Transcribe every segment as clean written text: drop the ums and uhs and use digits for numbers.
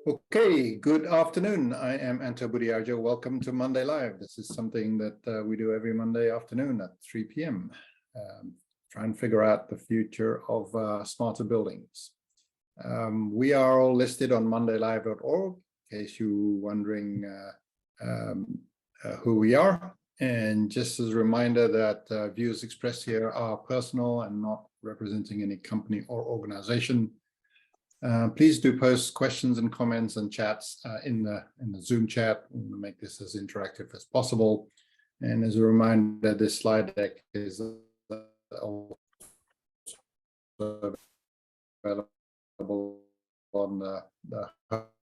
Okay, good afternoon. I am Anto Budiarjo. Welcome to Monday Live. This is something that we do every Monday afternoon at 3 p.m. Try and figure out the future of smarter buildings. We are all listed on mondaylive.org, in case you're wondering who we are. And just as a reminder that views expressed here are personal and not representing any company or organization. Please do post questions and comments and chats in the Zoom chat. We'll make this as interactive as possible. And as a reminder, this slide deck is also available on the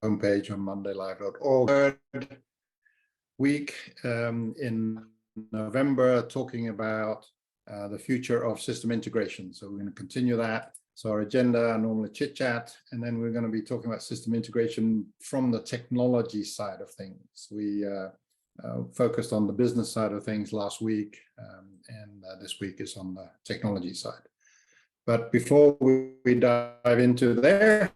homepage on mondaylive.org. Third week in November, talking about the future of system integration. So we're going to continue that. So our agenda, normally chit chat, and then we're going to be talking about system integration from the technology side of things. We focused on the business side of things last week, and this week is on the technology side. But before we dive into there,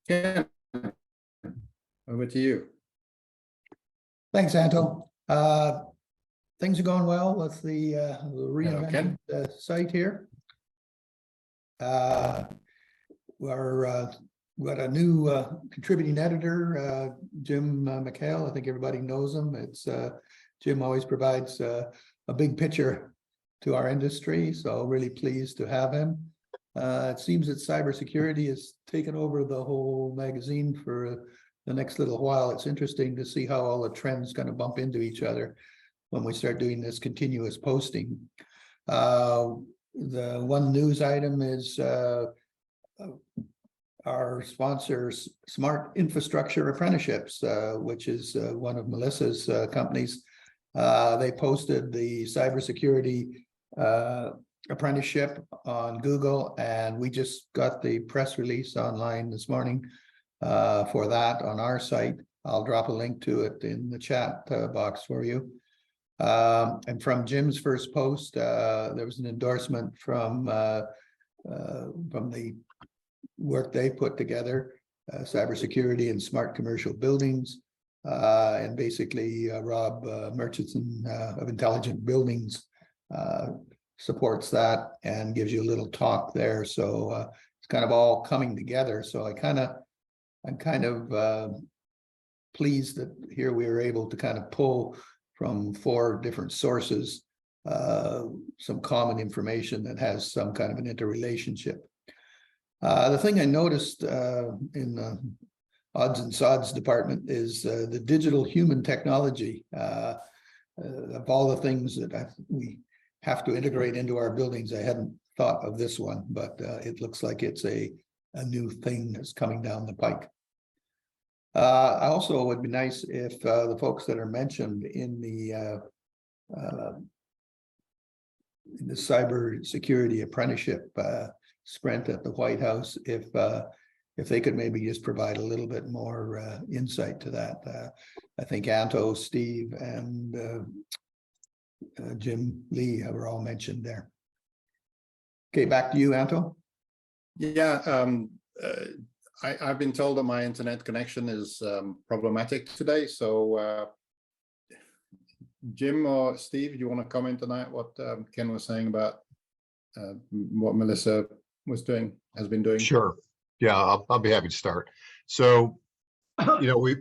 Ken, over to you. Thanks, Anto. Things are going well with the reinvented site here. We've got a new contributing editor, Jim McHale. I think everybody knows him. It's Jim always provides a big picture to our industry, so really pleased to have him. It seems that cybersecurity has taken over the whole magazine for the next little while. It's interesting to see how all the trends kind of bump into each other when we start doing this continuous posting. The one news item is our sponsors, Smart Infrastructure Apprenticeships, which is one of Melissa's companies. They posted the cybersecurity apprenticeship on Google, and we just got the press release online this morning for that on our site. I'll drop a link to it in the chat box for you. And from Jim's first post, there was an endorsement from the work they put together, cybersecurity and smart commercial buildings. And basically, Rob Murchison of Intelligent Buildings supports that and gives you a little talk there. So it's kind of all coming together. So I'm kind of pleased that here we were able to kind of pull from 4 different sources, some common information that has some kind of an interrelationship. The thing I noticed in the odds and sods department is the digital human technology. Of all the things that we have to integrate into our buildings, I hadn't thought of this one, but it looks like it's a new thing that's coming down the pike. Also, it would be nice if the folks that are mentioned in the cybersecurity apprenticeship sprint at the White House, if they could maybe just provide a little bit more insight to that. I think Anto, Steve, and Jim Lee were all mentioned there. Okay, back to you, Anto. Yeah. I've been told that my internet connection is problematic today. So Jim or Steve, do you want to comment tonight what Ken was saying about what Melissa has been doing? Sure. Yeah, I'll be happy to start. So,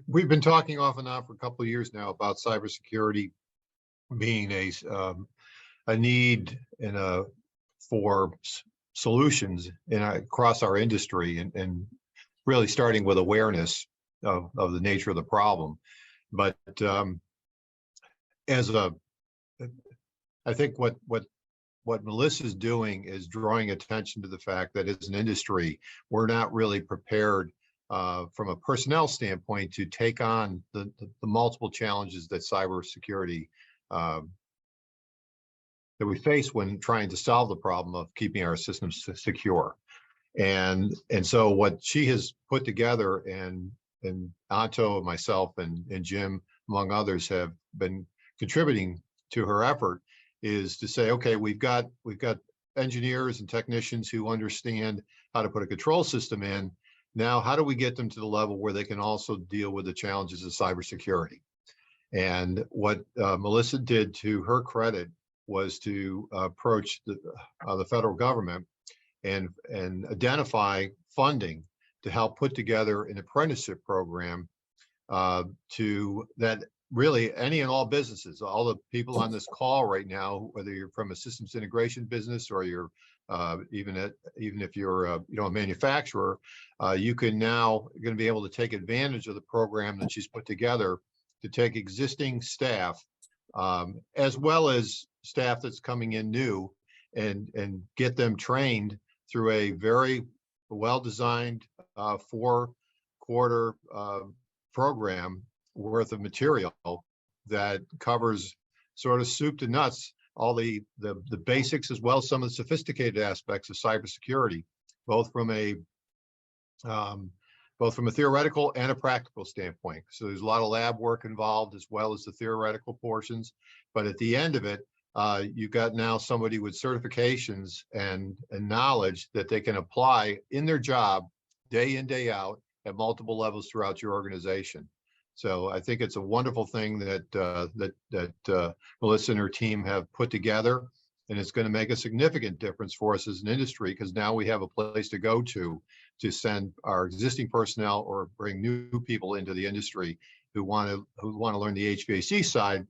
we've been talking off and on for a couple of years now about cybersecurity being a need for solutions across our industry, and really starting with awareness of the nature of the problem. But I think what Melissa's doing is drawing attention to the fact that as an industry, we're not really prepared from a personnel standpoint to take on the multiple challenges that cybersecurity that we face when trying to solve the problem of keeping our systems secure. And so what she has put together, and Anto, myself, and Jim, among others, have been contributing to her effort, is to say, okay, we've got engineers and technicians who understand how to put a control system in. Now, how do we get them to the level where they can also deal with the challenges of cybersecurity? And what Melissa did, to her credit, was to approach the federal government and identify funding to help put together an apprenticeship program to that really any and all businesses, all the people on this call right now, whether you're from a systems integration business or you're even if you're a manufacturer, you can now going to be able to take advantage of the program that she's put together to take existing staff as well as staff that's coming in new and get them trained through a very well-designed 4-quarter program worth of material that covers sort of soup to nuts all the basics as well as some of the sophisticated aspects of cybersecurity, both from a theoretical and a practical standpoint. So there's a lot of lab work involved as well as the theoretical portions. But at the end of it, you've got now somebody with certifications and knowledge that they can apply in their job day in, day out at multiple levels throughout your organization. So I think it's a wonderful thing that Melissa and her team have put together, and it's going to make a significant difference for us as an industry, because now we have a place to go to send our existing personnel or bring new people into the industry who want to learn the HVAC side,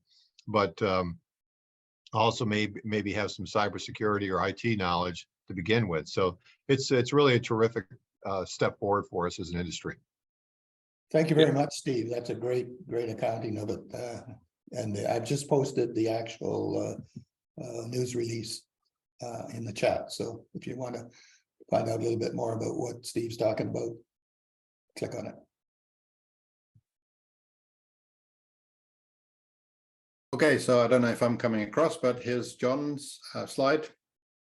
but also maybe have some cybersecurity or IT knowledge to begin with. So it's really a terrific step forward for us as an industry. Thank you very much, Steve. That's a great accounting of it. And I've just posted the actual news release in the chat. So if you want to find out a little bit more about what Steve's talking about, click on it. Okay, so I don't know if I'm coming across, but here's John's slide.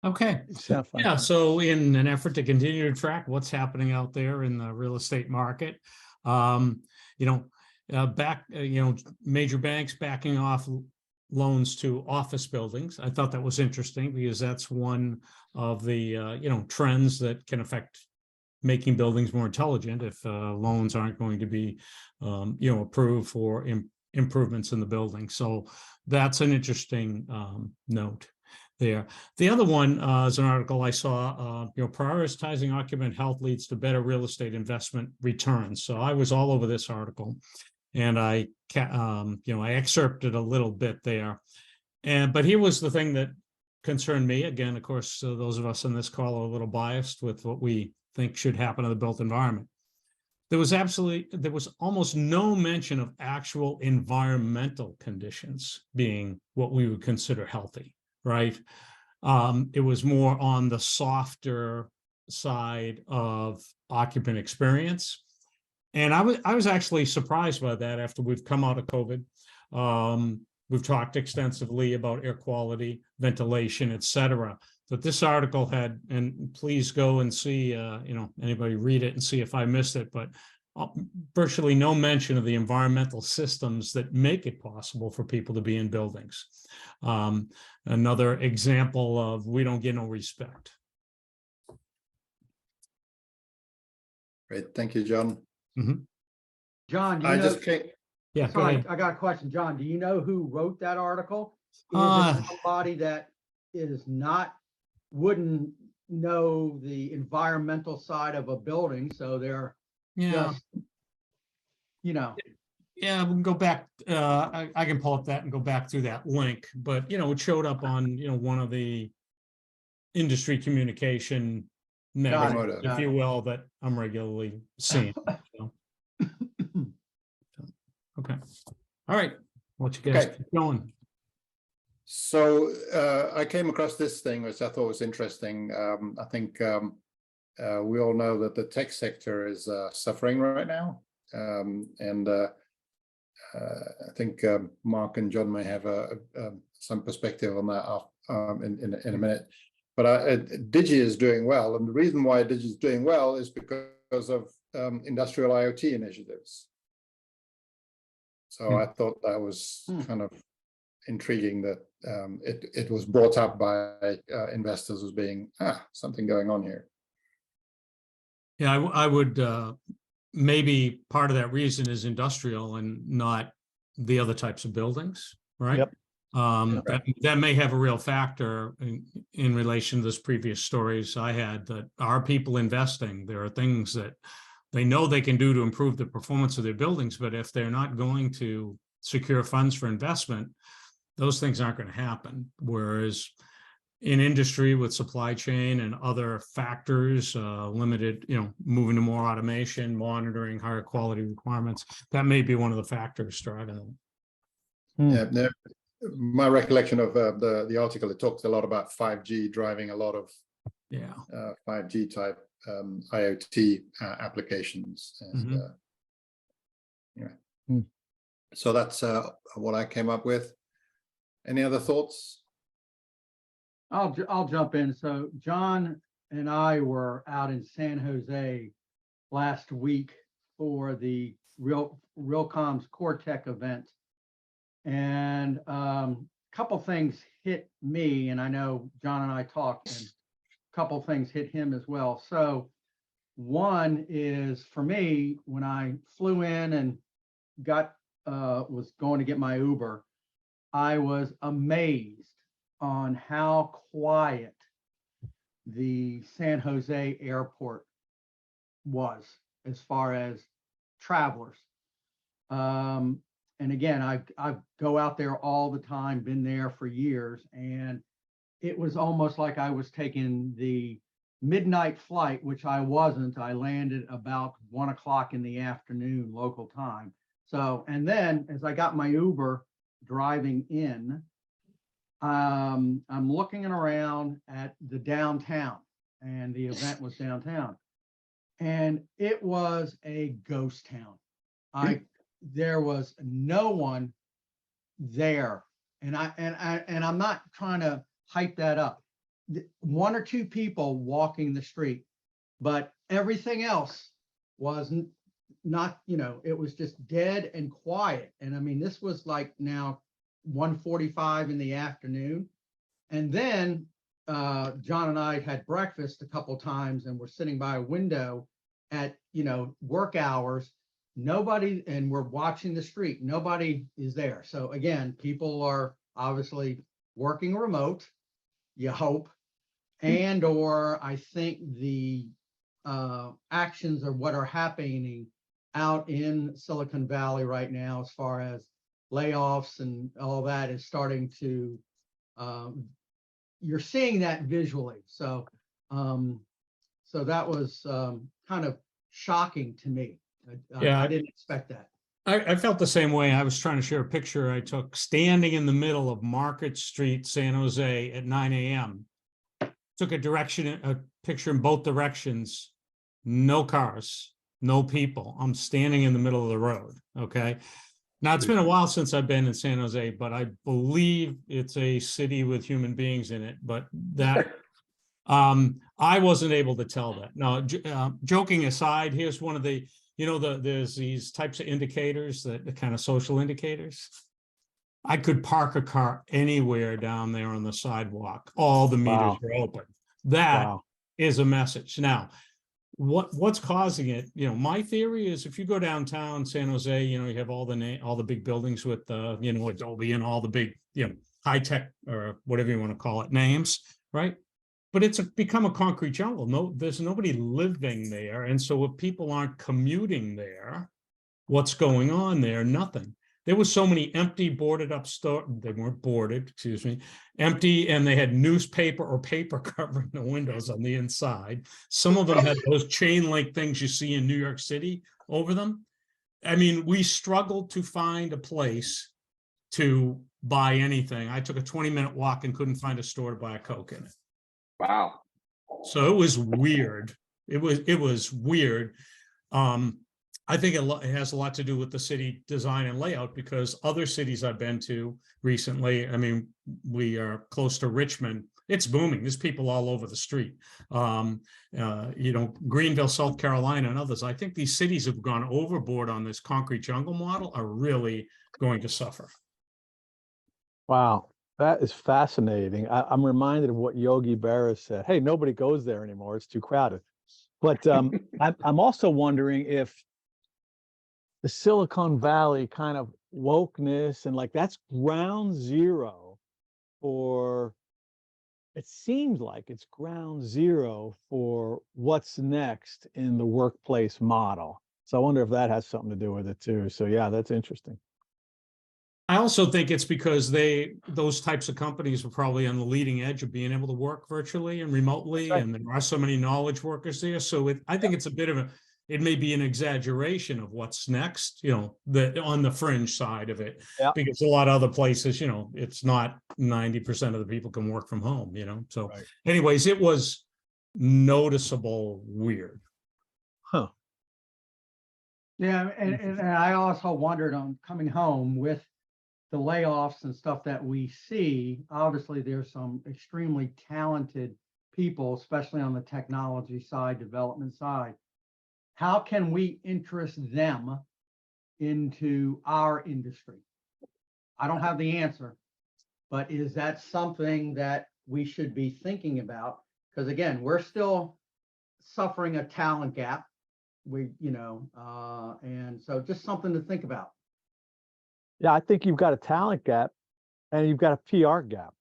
Okay. Yeah, so in an effort to continue to track what's happening out there in the real estate market, major banks backing off loans to office buildings. I thought that was interesting because that's one of the, trends that can affect making buildings more intelligent if loans aren't going to be, approved for improvements in the building. So that's an interesting note there. The other one is an article I saw, prioritizing occupant health leads to better real estate investment returns. So I was all over this article, and I excerpted a little bit there. But here was the thing that concerned me. Again, of course, those of us on this call are a little biased with what we think should happen to the built environment. There was almost no mention of actual environmental conditions being what we would consider healthy, right? It was more on the softer side of occupant experience. And I was actually surprised by that after we've come out of COVID. We've talked extensively about air quality, ventilation, et cetera. But this article had, and please go and see, anybody read it and see if I missed it, but virtually no mention of the environmental systems that make it possible for people to be in buildings. Another example of we don't get no respect. Great, thank you, John. Mm-hmm. John, do you I know, just came. Yeah, go sorry, ahead. I got a question. John, do you know who wrote that article? Is it somebody that wouldn't know the environmental side of a building, so they're just, Yeah, we can go back. I can pull up that and go back through that link, but it showed up on one of the industry communication networks, if you will, that I'm regularly seeing. So. Okay. All right. What you guys keep going? So I came across this thing, which I thought was interesting. I think we all know that the tech sector is suffering right now. And I think Mark and John may have some perspective on that in a minute. But Digi is doing well. And the reason why Digi is doing well is because of industrial IoT initiatives. So I thought that was kind of intriguing that it was brought up by investors as being something going on here. Yeah, I would, maybe part of that reason is industrial and not the other types of buildings, right? Yep. That may have a real factor in relation to this previous stories I had, that are people investing? There are things that they know they can do to improve the performance of their buildings, but if they're not going to secure funds for investment, those things aren't going to happen. Whereas in industry with supply chain and other factors, limited, moving to more automation, monitoring, higher quality requirements, that may be one of the factors driving them. Yeah, no, my recollection of the article, it talks a lot about 5G driving a lot of 5G type IoT applications. And, so that's what I came up with. Any other thoughts? I'll jump in. So John and I were out in San Jose last week for the Realcomm's CoreTech event. And a couple things hit me, and I know John and I talked, and a couple things hit him as well. So one is, for me, when I flew in and was going to get my Uber, I was amazed on how quiet the San Jose airport was as far as travelers. And again, I go out there all the time, been there for years, and it was almost like I was taking the midnight flight, which I wasn't. I landed about 1 o'clock in the afternoon local time. So, and then as I got my Uber driving in, I'm looking around at the downtown, and the event was downtown, and it was a ghost town. There was no one there, and I'm not trying to hype that up. 1 or 2 people walking the street, but everything else was not, it was just dead and quiet. And I mean, this was like now 1:45 in the afternoon. And then John and I had breakfast a couple times, and we're sitting by a window at, work hours. Nobody, and we're watching the street. Nobody is there. So again, people are obviously working remote, you hope, and or I think the actions of what are happening out in Silicon Valley right now, as far as layoffs and all that, is starting to, you're seeing that visually. So, so that was kind of shocking to me. I didn't expect that. I felt the same way. I was trying to share a picture I took standing in the middle of Market Street, San Jose at 9 a.m. Took a picture in both directions, no cars, no people. I'm standing in the middle of the road. Okay. Now, it's been a while since I've been in San Jose, but I believe it's a city with human beings in it. But that, I wasn't able to tell that. No, joking aside, here's one of the, there's these types of indicators, that the kind of social indicators. I could park a car anywhere down there on the sidewalk. All the meters are open. That is a message. Now, what's causing it? My theory is, if you go downtown San Jose, you have all the big buildings with Adobe and all the big, high tech, or whatever you want to call it, names, right? But it's become a concrete jungle. There's nobody living there. And so if people aren't commuting there, what's going on there? Nothing. There was so many empty boarded up stores. They weren't boarded, empty. And they had newspaper or paper covering the windows on the inside. Some of them had those chain link things you see in New York City over them. I mean, we struggled to find a place to buy anything. I took a 20-minute walk and couldn't find a store to buy a Coke in it. Wow. So it was weird. It was weird. I think it has a lot to do with the city design and layout, because other cities I've been to recently, I mean, we are close to Richmond. It's booming. There's people all over the street. Greenville, South Carolina, and others. I think these cities have gone overboard on this concrete jungle model, are really going to suffer. Wow. That is fascinating. I'm reminded of what Yogi Berra said. Hey, nobody goes there anymore. It's too crowded. But I'm also wondering if the Silicon Valley kind of wokeness and like that's ground zero for, it seems like it's ground zero for what's next in the workplace model. So I wonder if that has something to do with it too. So yeah, that's interesting. I also think it's because those types of companies were probably on the leading edge of being able to work virtually and remotely, right. and there are so many knowledge workers there. So I think it's a bit of it may be an exaggeration of what's next, on the fringe side of it, Yeah. because a lot of other places, it's not 90% of the people can work from home, So Right. anyways, it was noticeable weird. Huh. Yeah, and I also wondered on coming home with the layoffs and stuff that we see. Obviously, there's some extremely talented people, especially on the technology side, development side. How can we interest them into our industry? I don't have the answer, but is that something that we should be thinking about? Because again, we're still suffering a talent gap. And so just something to think about. Yeah, I think you've got a talent gap and you've got a PR gap.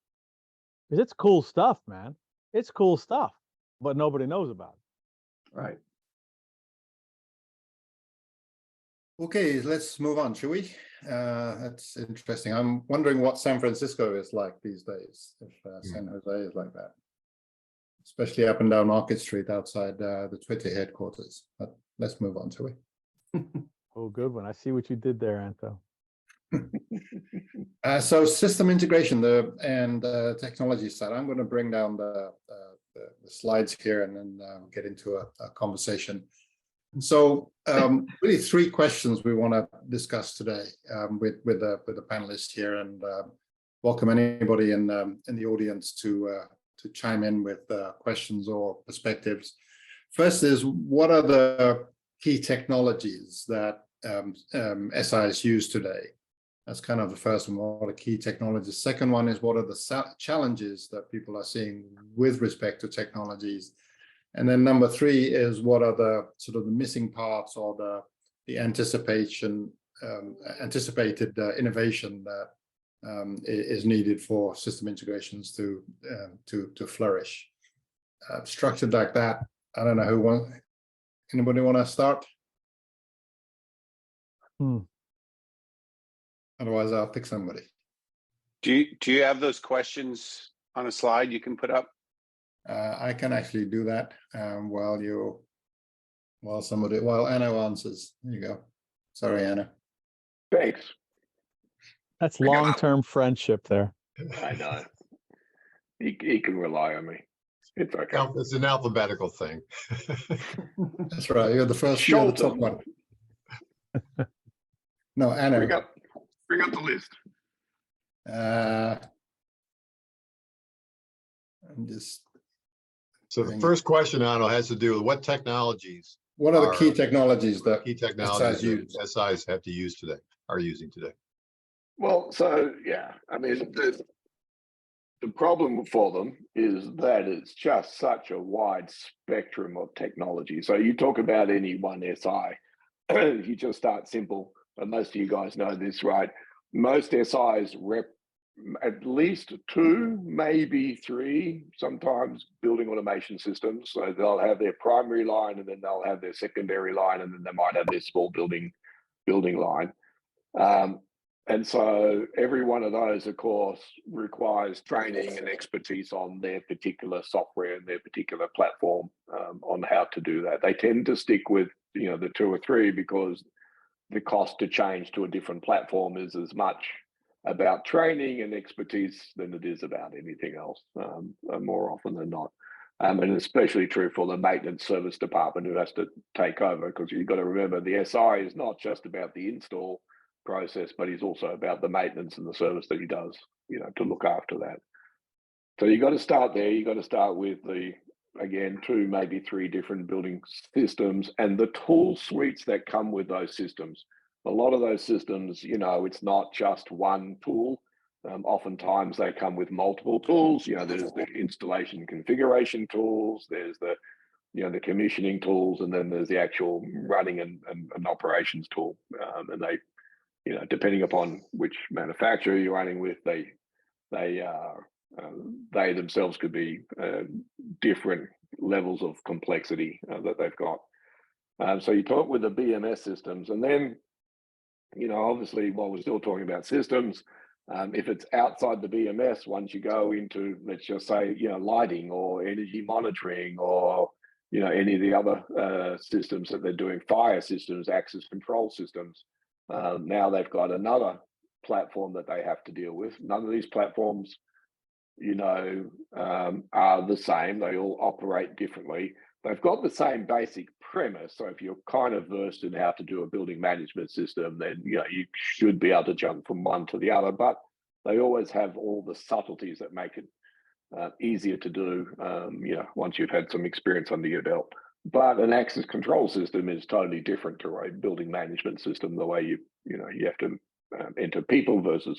Because it's cool stuff, man. It's cool stuff, but nobody knows about it. Right. Okay, let's move on, shall we? That's interesting. I'm wondering what San Francisco is like these days, if San Jose is like that, especially up and down Market Street outside the Twitter headquarters. But let's move on, shall we? Oh, good one. I see what you did there, Anto. So system integration and technology side. I'm going to bring down the slides here and then get into a conversation. So really 3 questions we want to discuss today with the panelists here, and welcome anybody in the audience to chime in with questions or perspectives. First is, what are the key technologies that SIs use today? That's kind of the first one. What are key technologies? Second one is, what are the challenges that people are seeing with respect to technologies? And then number 3 is, what are the sort of the missing parts or the anticipated innovation that is needed for system integrations to flourish? Structured like that. I don't know anybody want to start? Otherwise, I'll pick somebody. Do you have those questions on a slide you can put up? I can actually do that while Anna answers. There you go. Sorry, Anna. Thanks. That's long-term friendship there. I know. He can rely on me. It's okay. It's an alphabetical thing. That's right. You're the first. You're the top one. No, Anna. Bring up the list. I'm just. So the first question, Anna, has to do with what technologies. What are the key technologies that SIs have to use today, are using today? Well, so yeah, I mean, the problem for them is that it's just such a wide spectrum of technology. So you talk about any one SI, you just start simple, and most of you guys know this, right? Most SIs rep at least 2, maybe 3, sometimes building automation systems. So they'll have their primary line, and then they'll have their secondary line, and then they might have their small building line. And so every one of those, of course, requires training and expertise on their particular software and their particular platform on how to do that. They tend to stick with, the 2 or 3 because the cost to change to a different platform is as much about training and expertise than it is about anything else, more often than not. And especially true for the maintenance service department who has to take over, because you've got to remember the SI is not just about the install process, but he's also about the maintenance and the service that he does, to look after that. So you've got to start there. You've got to start with again, 2, maybe 3 different building systems and the tool suites that come with those systems. A lot of those systems, it's not just one tool. Oftentimes they come with multiple tools. You know, there's the installation configuration tools, there's the, you know, the commissioning tools, and then there's the actual running and operations tool. And they, you know, depending upon which manufacturer you're running with, they themselves could be different levels of complexity that they've got. So you talk with the BMS systems, and then, you know, obviously while we're still talking about systems, if it's outside the BMS, once you go into, let's just say, you know, lighting or energy monitoring, or, you know, any of the other systems that they're doing, fire systems, access control systems, now they've got another platform that they have to deal with. None of these platforms, you know, are the same. They all operate differently. They've got the same basic premise. So if you're kind of versed in how to do a building management system, then, you know, you should be able to jump from one to the other, but they always have all the subtleties that make it easier to do, you know, once you've had some experience under your belt. But an access control system is totally different to a building management system, the way you know, you have to enter people versus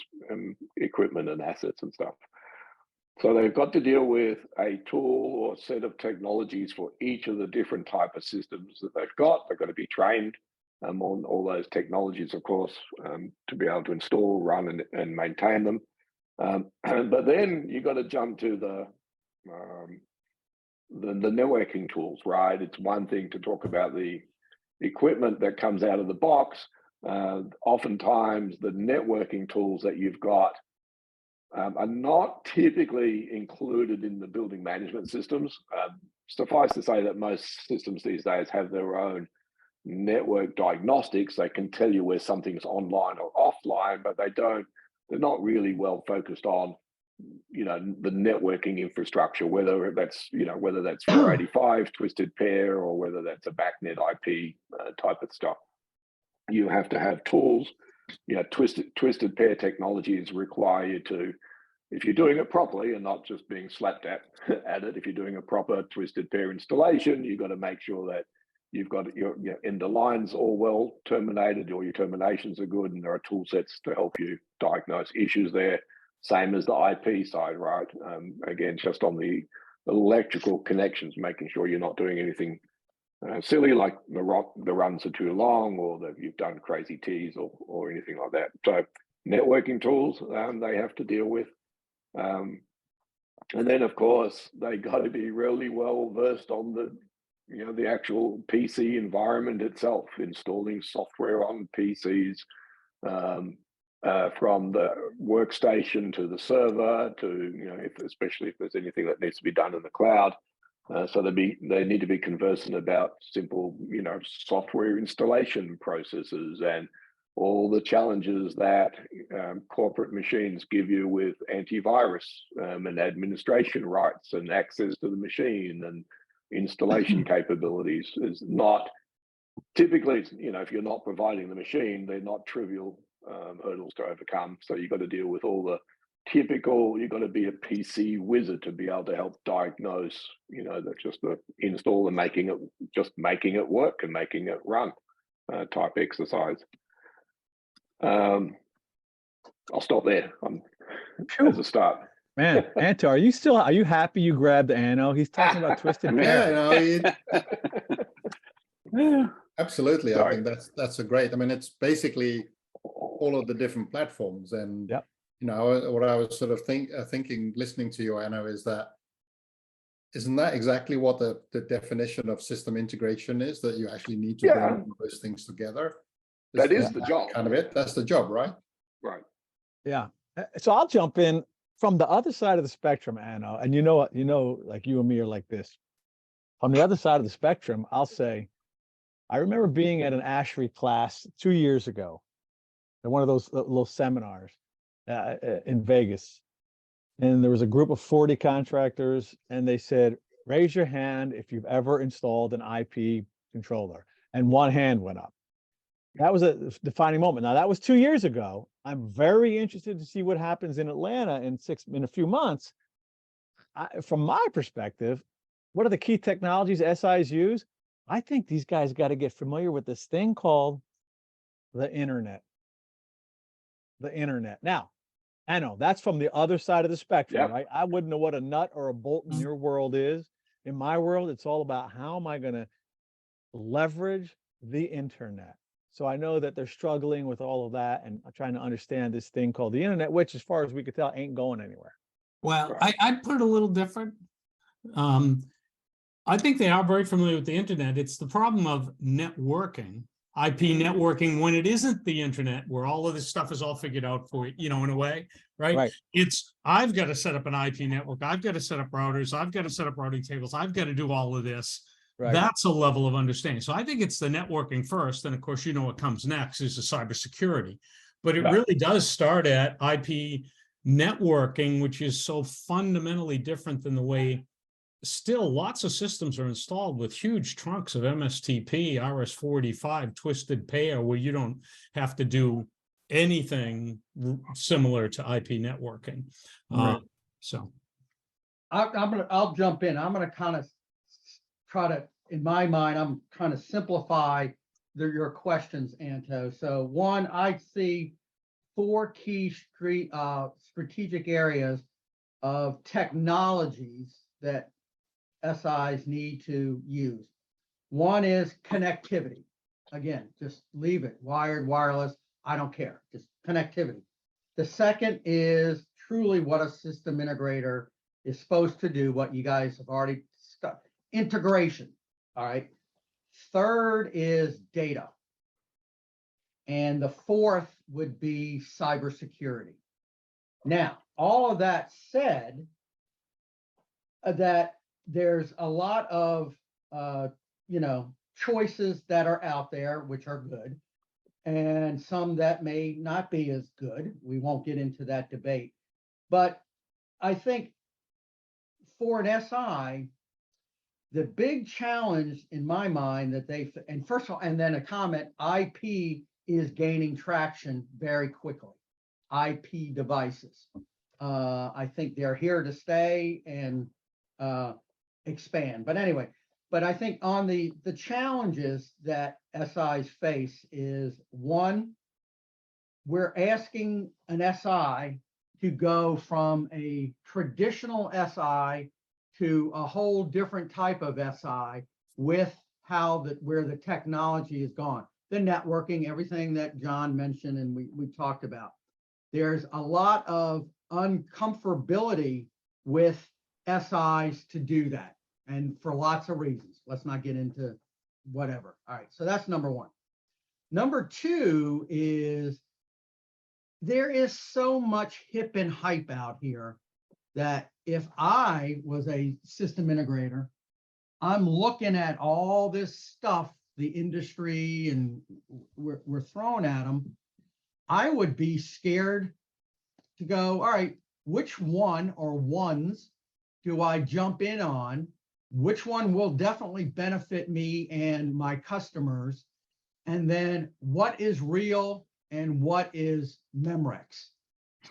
equipment and assets and stuff. So they've got to deal with a tool or set of technologies for each of the different type of systems that they've got. They've got to be trained on all those technologies, of course, to be able to install, run, and maintain them. But then you've got to jump to the networking tools, right? It's one thing to talk about the equipment that comes out of the box. Oftentimes, the networking tools that you've got are not typically included in the building management systems. Suffice to say that most systems these days have their own network diagnostics. They can tell you where something's online or offline, but they're not really well focused on, you know, the networking infrastructure, whether that's, you know, whether that's 485 twisted pair or whether that's a BACnet IP type of stuff. You have to have tools. You know, twisted pair technologies require you to, if you're doing it properly and not just being slapped at it, if you're doing a proper twisted pair installation, you've got to make sure that you've got your end of lines all well terminated, or your terminations are good, and there are tool sets to help you diagnose issues there. Same as the IP side, right? Again, just on the electrical connections, making sure you're not doing anything silly, like the runs are too long, or that you've done crazy T's or anything like that. So networking tools they have to deal with. And then, of course, they got to be really well versed on the, you know, the actual PC environment itself, installing software on PCs, from the workstation to the server to, you know, especially if there's anything that needs to be done in the cloud. So they need to be conversant about simple, you know, software installation processes and all the challenges that corporate machines give you with antivirus and administration rights and access to the machine and installation capabilities. Is not typically, you know, if you're not providing the machine, they're not trivial hurdles to overcome. So you've got to deal with all the typical, you've got to be a PC wizard to be able to help diagnose, you know, that just the install and making it work and making it run type exercise. I'll stop there as a start. Man, Anto, are you happy you grabbed Anno? He's talking about twisted pair. Yeah, absolutely. Sorry. I think that's a great. I mean, it's basically all of the different platforms, and Yep. you know what I was sort of thinking, listening to you, Anno, is that isn't that exactly what the definition of system integration is? That you actually need to bring all those things together. That is the job. Kind of it. That's the job, right? Right. Yeah. So I'll jump in from the other side of the spectrum, Anno. And you know what, like you and me are like this. On the other side of the spectrum, I'll say, I remember being at an ASHRAE class 2 years ago at one of those little seminars in Vegas. And there was a group of 40 contractors, and they said, raise your hand if you've ever installed an IP controller. And one hand went up. That was a defining moment. Now, that was 2 years ago. I'm very interested to see what happens in Atlanta in a few months. From my perspective, what are the key technologies SIs use? I think these guys got to get familiar with this thing called the internet. The internet. Now, I know that's from the other side of the spectrum, Yep. right? I wouldn't know what a nut or a bolt in your world is. In my world, it's all about how am I going to leverage the internet. So I know that they're struggling with all of that and trying to understand this thing called the internet, which as far as we could tell, ain't going anywhere. Well, I'd put it a little different. I think they are very familiar with the internet. It's the problem of networking, IP networking, when it isn't the internet, where all of this stuff is all figured out for you, you know, in a way, right? Right. It's, I've got to set up an IP network. I've got to set up routers. I've got to set up routing tables. I've got to do all of this. Right. That's a level of understanding. So I think it's the networking first. And of course, you know, what comes next is the cybersecurity. But it Right. really does start at IP networking, which is so fundamentally different than the way still lots of systems are installed with huge trunks of MSTP, RS-485, twisted pair, where you don't have to do anything similar to IP networking. Right. So I'll jump in. I'm gonna kind of try to, in my mind, I'm trying to simplify your questions, Anto. So one, I see 4 key strategic areas of technologies that SIs need to use. One is connectivity. Again, just leave it, wired, wireless, I don't care, just connectivity. The second is truly what a system integrator is supposed to do, what you guys have already stuck, integration, all right? Third is data. And the fourth would be cybersecurity. Now, all of that said, that there's a lot of, you know, choices that are out there, which are good, and some that may not be as good. We won't get into that debate. But I think for an SI, the big challenge in my mind that and first of all, and then a comment, IP is gaining traction very quickly. IP devices. I think they're here to stay and expand. But anyway, but I think on the challenges that SIs face is, one, we're asking an SI to go from a traditional SI to a whole different type of SI with where the technology is gone. The networking, everything that John mentioned and we talked about. There's a lot of uncomfortability with SIs to do that, and for lots of reasons. Let's not get into whatever. All right, so that's number one. Number two is there is so much hip and hype out here that if I was a system integrator, I'm looking at all this stuff the industry and we're throwing at them, I would be scared to go, all right, which one or ones do I jump in on? Which one will definitely benefit me and my customers? And then what is real and what is Memorex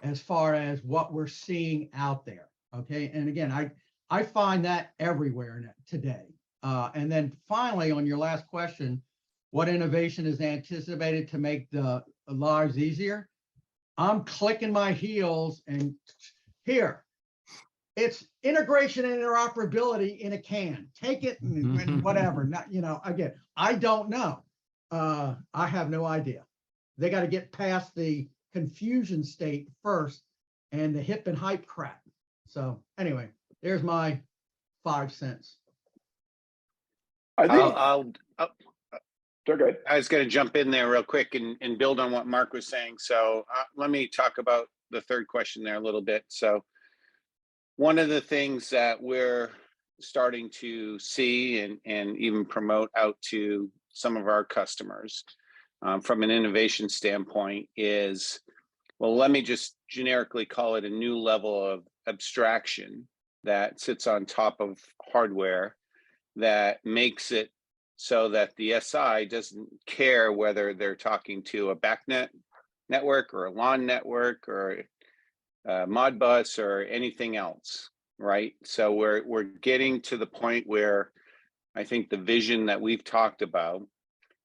as far as what we're seeing out there? Okay, and again, I find that everywhere today. And then finally, on your last question, what innovation is anticipated to make the lives easier? I'm clicking my heels and here, it's integration and interoperability in a can. Take it and whatever. Not, you know, again, I don't know. I have no idea. They got to get past the confusion state first and the hip and hype crap. So anyway, there's my 5 cents. I think I'll okay. I was going to jump in there real quick and build on what Mark was saying. So let me talk about the third question there a little bit. So one of the things that we're starting to see and even promote out to some of our customers from an innovation standpoint is, well, let me just generically call it a new level of abstraction that sits on top of hardware that makes it so that the SI doesn't care whether they're talking to a BACnet network or a LAN network or a Modbus or anything else, right? So we're getting to the point where I think the vision that we've talked about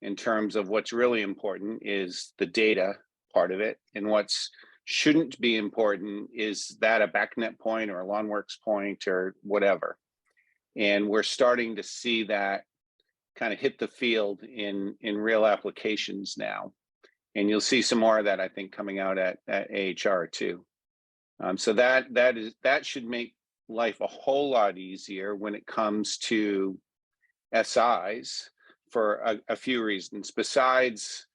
in terms of what's really important is the data part of it, and what's shouldn't be important is that a BACnet point or a LawnWorks point or whatever. And we're starting to see that kind of hit the field in real applications now. And you'll see some more of that, I think, coming out at AHR too. So that should make life a whole lot easier when it comes to SIs for a few reasons. Besides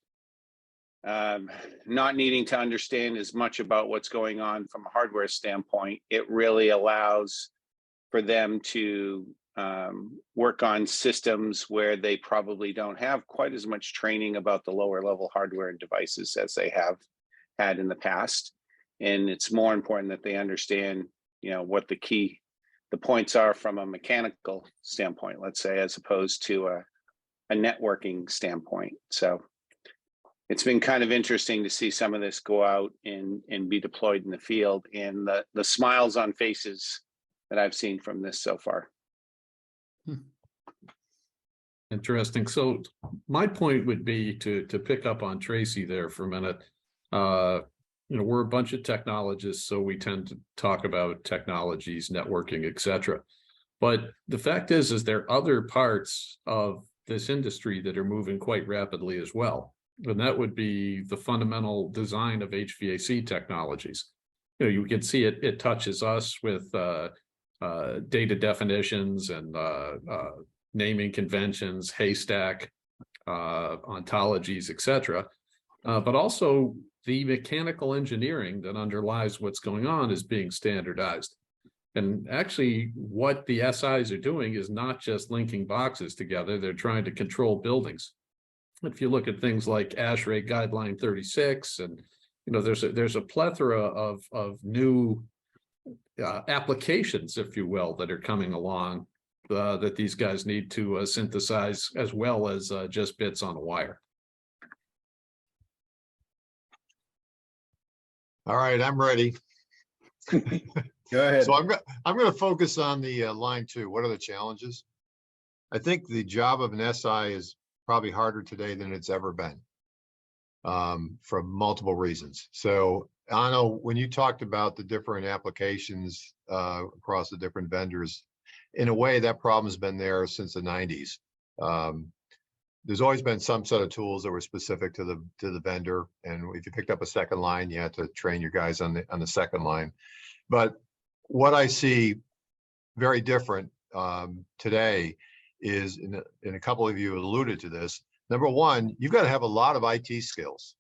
not needing to understand as much about what's going on from a hardware standpoint, it really allows for them to work on systems where they probably don't have quite as much training about the lower level hardware and devices as they have had in the past. And it's more important that they understand, what the points are from a mechanical standpoint, let's say, as opposed to a networking standpoint. So it's been kind of interesting to see some of this go out and be deployed in the field, and the smiles on faces that I've seen from this so far. Interesting. So my point would be to pick up on Tracy there for a minute. We're a bunch of technologists, so we tend to talk about technologies, networking, etc. But the fact is there are other parts of this industry that are moving quite rapidly as well. And that would be the fundamental design of HVAC technologies. You can see it touches us with data definitions and naming conventions, haystack, ontologies, etc. But also the mechanical engineering that underlies what's going on is being standardized. And actually, what the SIs are doing is not just linking boxes together, they're trying to control buildings. If you look at things like ASHRAE Guideline 36, and there's a plethora of new applications, if you will, that are coming along that these guys need to synthesize, as well as just bits on a wire. All right, I'm ready. Go ahead. So I'm going to focus on the line 2. What are the challenges? I think the job of an SI is probably harder today than it's ever been, for multiple reasons. So Anno, when you talked about the different applications across the different vendors, in a way that problem's been there since the 90s. There's always been some set of tools that were specific to the vendor, and if you picked up a second line, you had to train your guys on the second line. But what I see very different today is, and a couple of you alluded to this. Number one, you've got to have a lot of IT skills,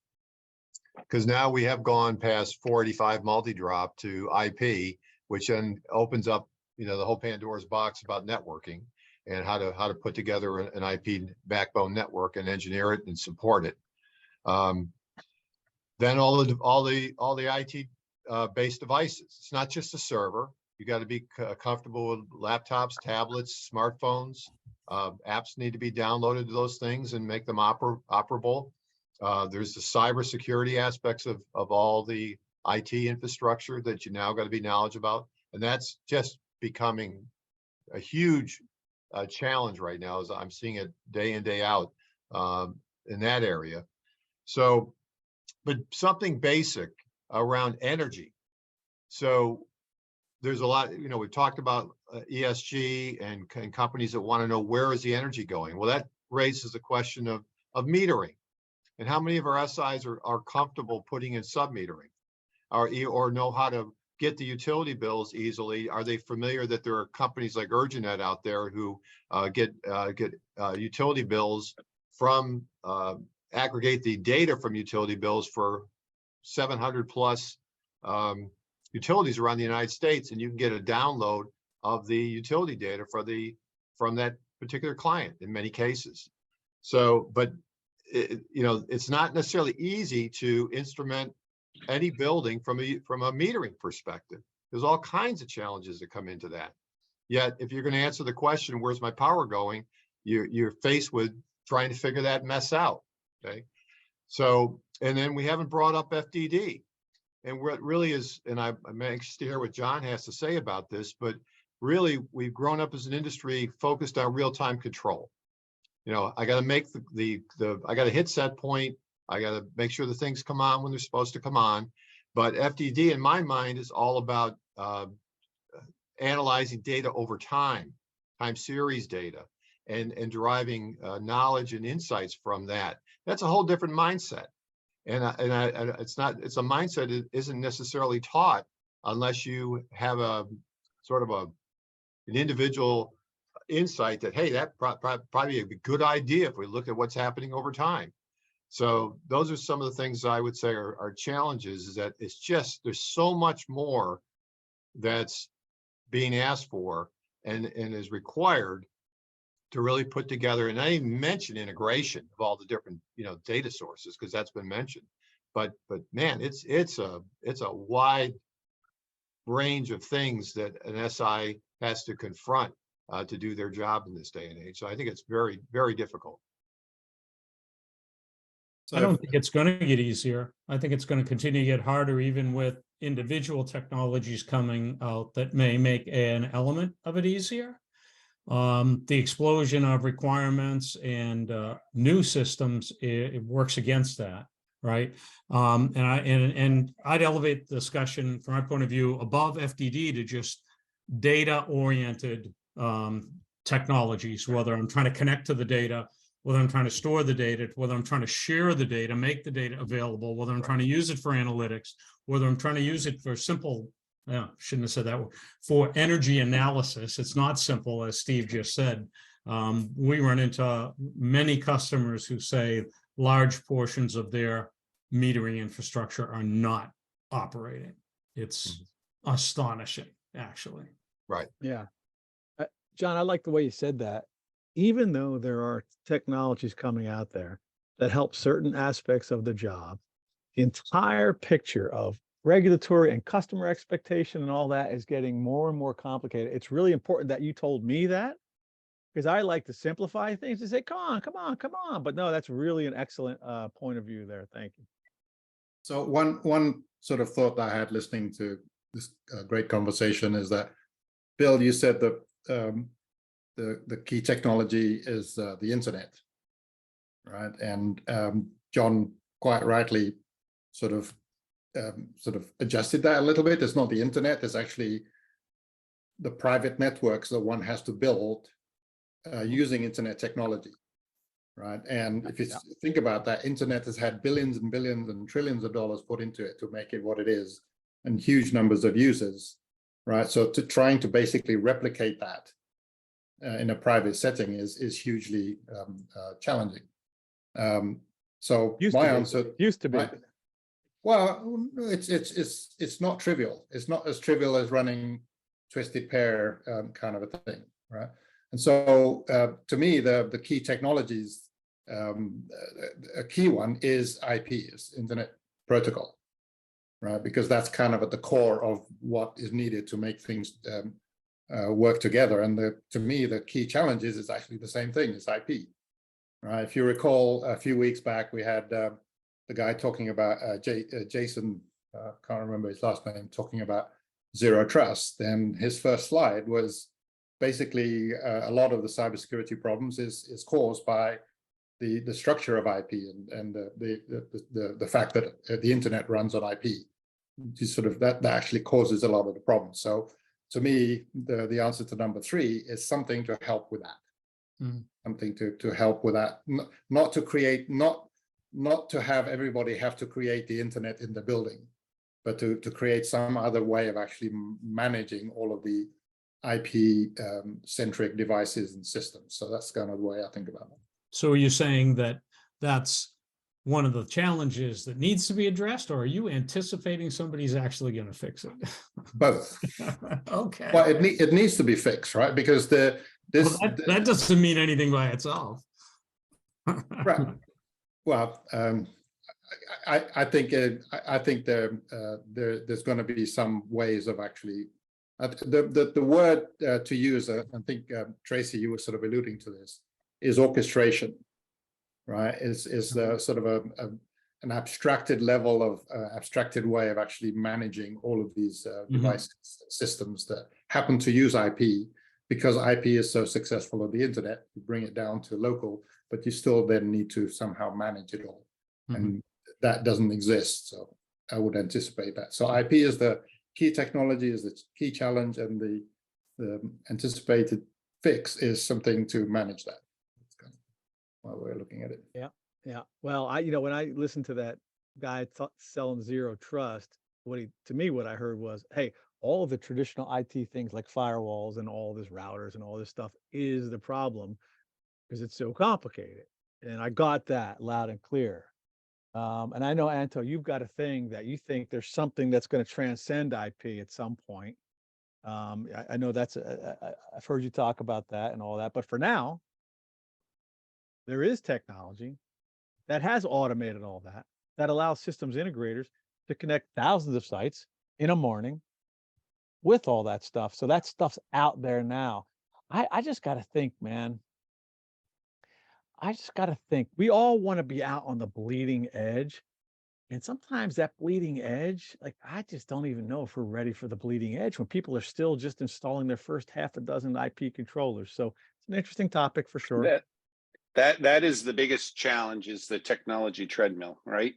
because now we have gone past 485 multi-drop to IP, which then opens up, the whole Pandora's box about networking and how to put together an IP backbone network and engineer it and support it. Then all the IT based devices. It's not just a server. You got to be comfortable with laptops, tablets, smartphones. Apps need to be downloaded to those things and make them operable. There's the cybersecurity aspects of all the IT infrastructure that you now got to be knowledgeable about, and that's just becoming a huge challenge right now, as I'm seeing it day in, day out in that area. So, but something basic around energy. So there's a lot, we've talked about ESG and companies that want to know, where is the energy going? Well, that raises the question of metering, and how many of our SIs are comfortable putting in sub-metering, or know how to get the utility bills easily. Are they familiar that there are companies like Urginet out there who get utility bills from, aggregate the data from utility bills for 700 plus utilities around the United States, and you can get a download of the utility data from that particular client in many cases. So, but it's not necessarily easy to instrument any building from a metering perspective. There's all kinds of challenges that come into that. Yet, if you're going to answer the question, where's my power going, you're faced with trying to figure that mess out. Okay, so, and then we haven't brought up FDD, and what really is, and I'm anxious to hear what John has to say about this, but really we've grown up as an industry focused on real-time control. I got to make I got to hit set point. I got to make sure the things come on when they're supposed to come on. But FDD in my mind is all about analyzing data over time series data, and deriving knowledge and insights from that. That's a whole different mindset. And it's a mindset that isn't necessarily taught unless you have a sort of an individual insight that, hey, that probably a good idea if we look at what's happening over time. So those are some of the things I would say are challenges, is that it's just, there's so much more that's being asked for and is required to really put together. And I even mention integration of all the different, data sources, because that's been mentioned. But man, it's a wide range of things that an SI has to confront to do their job in this day and age. So I think it's very, very difficult. I don't think it's going to get easier. I think it's going to continue to get harder, even with individual technologies coming out that may make an element of it easier. The explosion of requirements and new systems, it works against that, right? And I'd elevate the discussion from my point of view above FDD to just data-oriented technologies, whether I'm trying to connect to the data, whether I'm trying to store the data, whether I'm trying to share the data, make the data available, whether I'm trying to use it for analytics, whether I'm trying to use it for simple, shouldn't have said that word, for energy analysis. It's not simple, as Steve just said. We run into many customers who say large portions of their metering infrastructure are not operating. It's astonishing, actually. Right. Yeah. John, I like the way you said that. Even though there are technologies coming out there that help certain aspects of the job, the entire picture of regulatory and customer expectation and all that is getting more and more complicated. It's really important that you told me that, because I like to simplify things and say, come on. But no, that's really an excellent point of view there. Thank you. So one sort of thought that I had listening to this great conversation is that, Bill, you said that the key technology is the internet, right? And John quite rightly sort of adjusted that a little bit. It's not the internet; it's actually the private networks that one has to build using internet technology, right? And if you think about that, internet has had billions and billions and trillions of dollars put into it to make it what it is, and huge numbers of users, right? So trying to basically replicate that in a private setting is hugely challenging. So my answer used to be. Well, it's not trivial. It's not as trivial as running twisted pair kind of a thing, right? And so to me, the key technologies, a key one is IP, is Internet Protocol, right? Because that's kind of at the core of what is needed to make things work together. And to me, the key challenge is actually the same thing, is IP, right? If you recall, a few weeks back, we had the guy talking about Jason, can't remember his last name, talking about zero trust. And his first slide was basically a lot of the cybersecurity problems is caused by the structure of IP and the fact that the internet runs on IP. Just sort of that actually causes a lot of the problems. So to me, the answer to number 3 is something to help with that. Something to help with that, not to create, not to have everybody have to create the internet in the building, but to create some other way of actually managing all of the IP centric devices and systems. So that's kind of the way I think about it. So are you saying that that's one of the challenges that needs to be addressed, or are you anticipating somebody's actually going to fix it? Both. Okay. Well, it needs to be fixed, right? Because that doesn't mean anything by itself. Right. Well, I think there's going to be some ways of actually the word to use. I think Tracy, you were sort of alluding to this, is orchestration, right? Is the sort of an abstracted level of abstracted way of actually managing all of these device systems that happen to use IP, because IP is so successful on the internet. You bring it down to local, but you still then need to somehow manage it all, and that doesn't exist. So I would anticipate that. So IP is the key technology, is the key challenge, and the anticipated fix is something to manage that. That's kind of why we're looking at it. Yeah. Well, when I listened to that guy selling Zero Trust, what I heard was, hey, all the traditional IT things like firewalls and all this routers and all this stuff is the problem because it's so complicated. And I got that loud and clear. And I know, Anto, you've got a thing that you think there's something that's going to transcend IP at some point. I know I've heard you talk about that and all that, but for now, there is technology that has automated all that allows systems integrators to connect thousands of sites in a morning with all that stuff. So that stuff's out there now. I just got to think, man. I just got to think we all want to be out on the bleeding edge. And sometimes that bleeding edge, like, I just don't even know if we're ready for the bleeding edge when people are still just installing their first half a dozen IP controllers. So it's an interesting topic for sure. That is the biggest challenge, is the technology treadmill, right?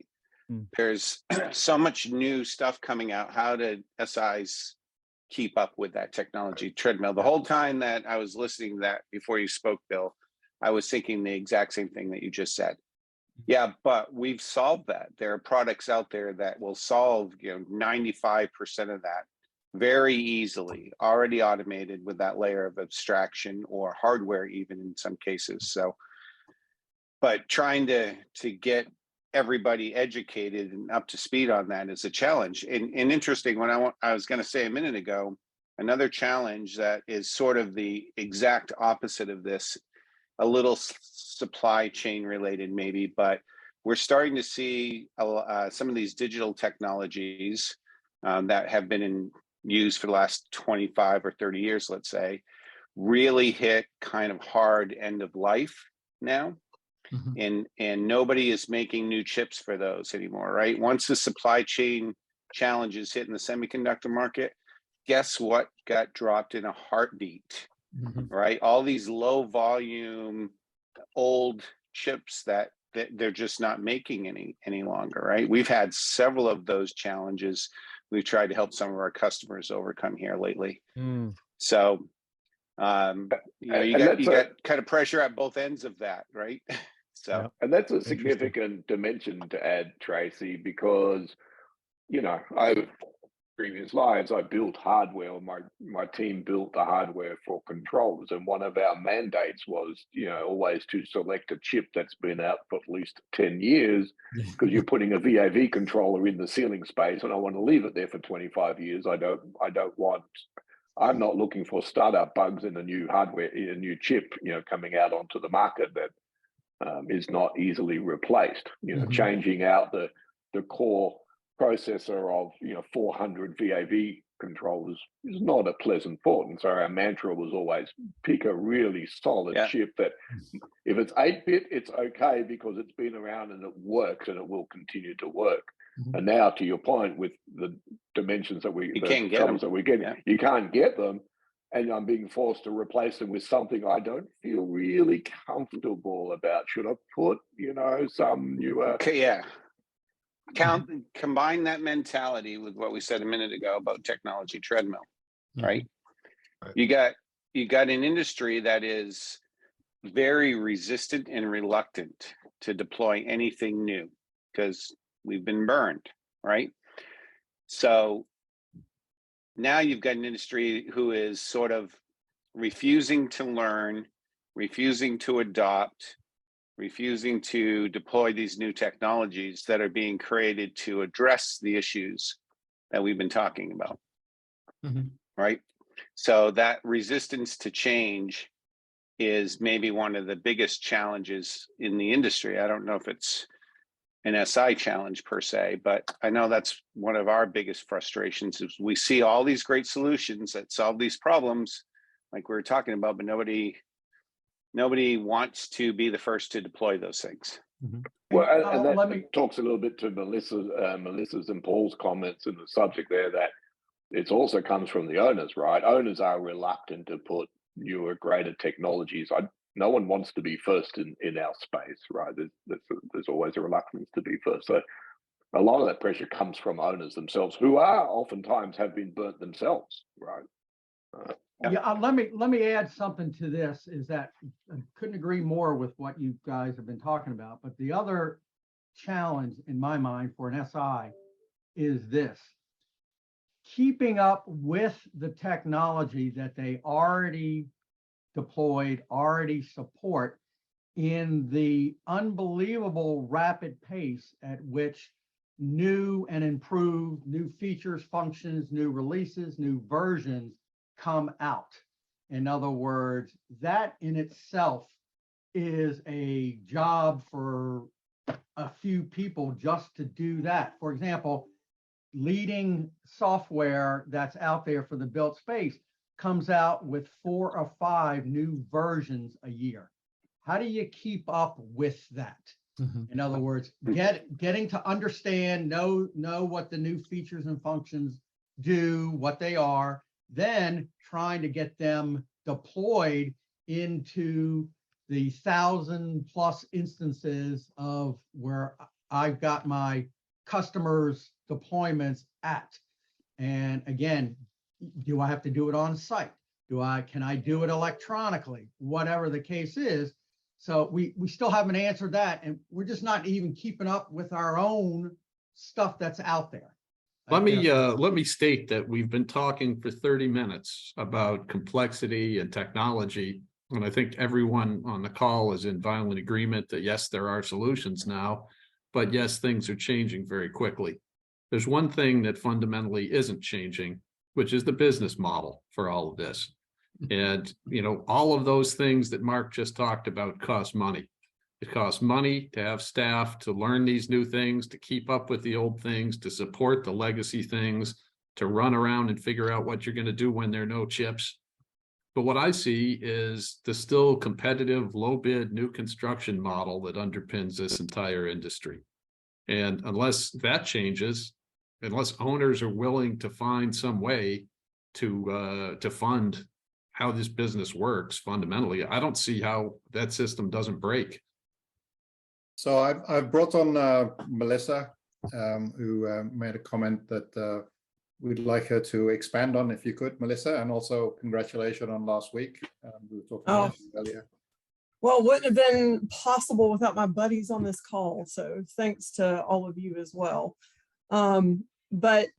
There's so much new stuff coming out. How did SIs keep up with that technology treadmill? The whole time that I was listening to that before you spoke, Bill, I was thinking the exact same thing that you just said. Yeah, but we've solved that. There are products out there that will solve 95% of that very easily, already automated with that layer of abstraction or hardware even in some cases. So, but trying to get everybody educated and up to speed on that is a challenge. And interesting, when I was going to say a minute ago, another challenge that is sort of the exact opposite of this, a little supply chain related maybe, but we're starting to see some of these digital technologies that have been in use for the last 25 or 30 years, let's say, really hit kind of hard end of life now. And nobody is making new chips for those anymore, right? Once the supply chain challenges hit in the semiconductor market, guess what got dropped in a heartbeat? Right? All these low volume, old chips that they're just not making any longer, right? We've had several of those challenges. We've tried to help some of our customers overcome here lately. So, you got kind of pressure at both ends of that, right? So, and that's a significant dimension to add, Tracy, because, previous lives, I built hardware, or my team built the hardware for controllers. And one of our mandates was, always to select a chip that's been out for at least 10 years, because you're putting a VAV controller in the ceiling space and I want to leave it there for 25 years. I'm not looking for startup bugs in a new hardware, in a new chip, coming out onto the market that is not easily replaced. Changing out the core processor of 400 VAV controllers is not a pleasant thought. And so our mantra was always pick a really solid chip that, if it's 8-bit, it's okay because it's been around and it works and it will continue to work. And now, to your point, with the dimensions that you can't get them. That we're getting, you can't get them, and I'm being forced to replace them with something I don't feel really comfortable about. Should I put, some newer? Okay, combine that mentality with what we said a minute ago about technology treadmill, right? You got an industry that is very resistant and reluctant to deploy anything new because we've been burned, right? So now you've got an industry who is sort of refusing to learn, refusing to adopt, refusing to deploy these new technologies that are being created to address the issues that we've been talking about, right? So that resistance to change is maybe one of the biggest challenges in the industry. I don't know if it's an SI challenge per se, but I know that's one of our biggest frustrations is we see all these great solutions that solve these problems like we were talking about, but nobody wants to be the first to deploy those things. Well, and that talks a little bit to Melissa's and Paul's comments in the subject there, that it also comes from the owners, right? Owners are reluctant to put newer, greater technologies. No one wants to be first in our space, right? There's always a reluctance to be first. So a lot of that pressure comes from owners themselves, who are oftentimes have been burnt themselves, right? Yeah, let me add something to this, is that I couldn't agree more with what you guys have been talking about. But the other challenge in my mind for an SI is this: keeping up with the technology that they already deployed, already support, in the unbelievable rapid pace at which new and improved, new features, functions, new releases, new versions come out. In other words, that in itself is a job for a few people just to do that. For example, leading software that's out there for the built space comes out with 4 or 5 new versions a year. How do you keep up with that? Mhm. In other words, getting to understand, know what the new features and functions do, what they are, then trying to get them deployed into the 1,000+ instances of where I've got my customers' deployments at. And again, do I have to do it on site? Can I do it electronically? Whatever the case is. So we still haven't answered that, and we're just not even keeping up with our own stuff that's out there. Let me state that we've been talking for 30 minutes about complexity and technology. And I think everyone on the call is in violent agreement that yes, there are solutions now, but yes, things are changing very quickly. There's one thing that fundamentally isn't changing, which is the business model for all of this. And, you know, all of those things that Mark just talked about cost money. It costs money to have staff to learn these new things, to keep up with the old things, to support the legacy things, to run around and figure out what you're going to do when there are no chips. But what I see is the still competitive, low bid, new construction model that underpins this entire industry. And unless that changes, unless owners are willing to find some way to fund how this business works fundamentally, I don't see how that system doesn't break. So I've brought on Melissa, who made a comment that we'd like her to expand on, if you could, Melissa, and also congratulations on last week. We were talking about it earlier. Well, wouldn't have been possible without my buddies on this call. So thanks to all of you as well. But,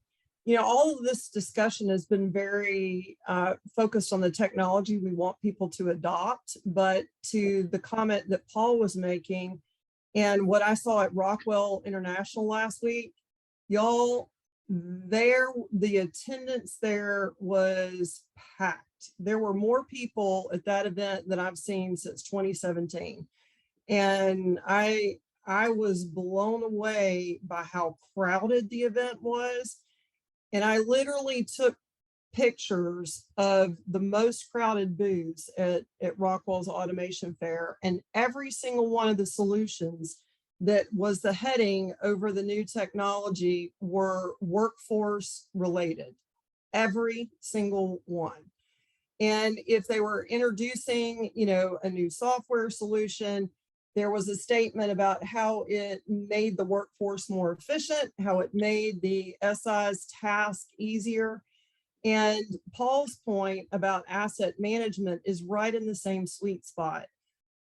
you know, all of this discussion has been very focused on the technology we want people to adopt. But to the comment that Paul was making and what I saw at Rockwell International last week, y'all, the attendance there was packed. There were more people at that event than I've seen since 2017. And I was blown away by how crowded the event was. And I literally took pictures of the most crowded booths at Rockwell's Automation Fair, and every single one of the solutions that was the heading over the new technology were workforce related, every single one. And if they were introducing, you know, a new software solution, there was a statement about how it made the workforce more efficient, how it made the SI's task easier. And Paul's point about asset management is right in the same sweet spot.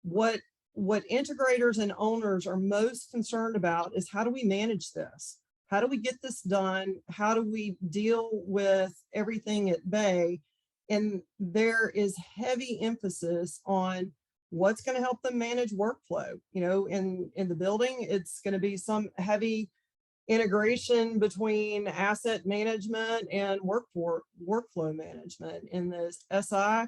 What integrators and owners are most concerned about is, how do we manage this? How do we get this done? How do we deal with everything at bay? And there is heavy emphasis on what's going to help them manage workflow. You know, in the building, it's going to be some heavy integration between asset management and workflow management. In this SI,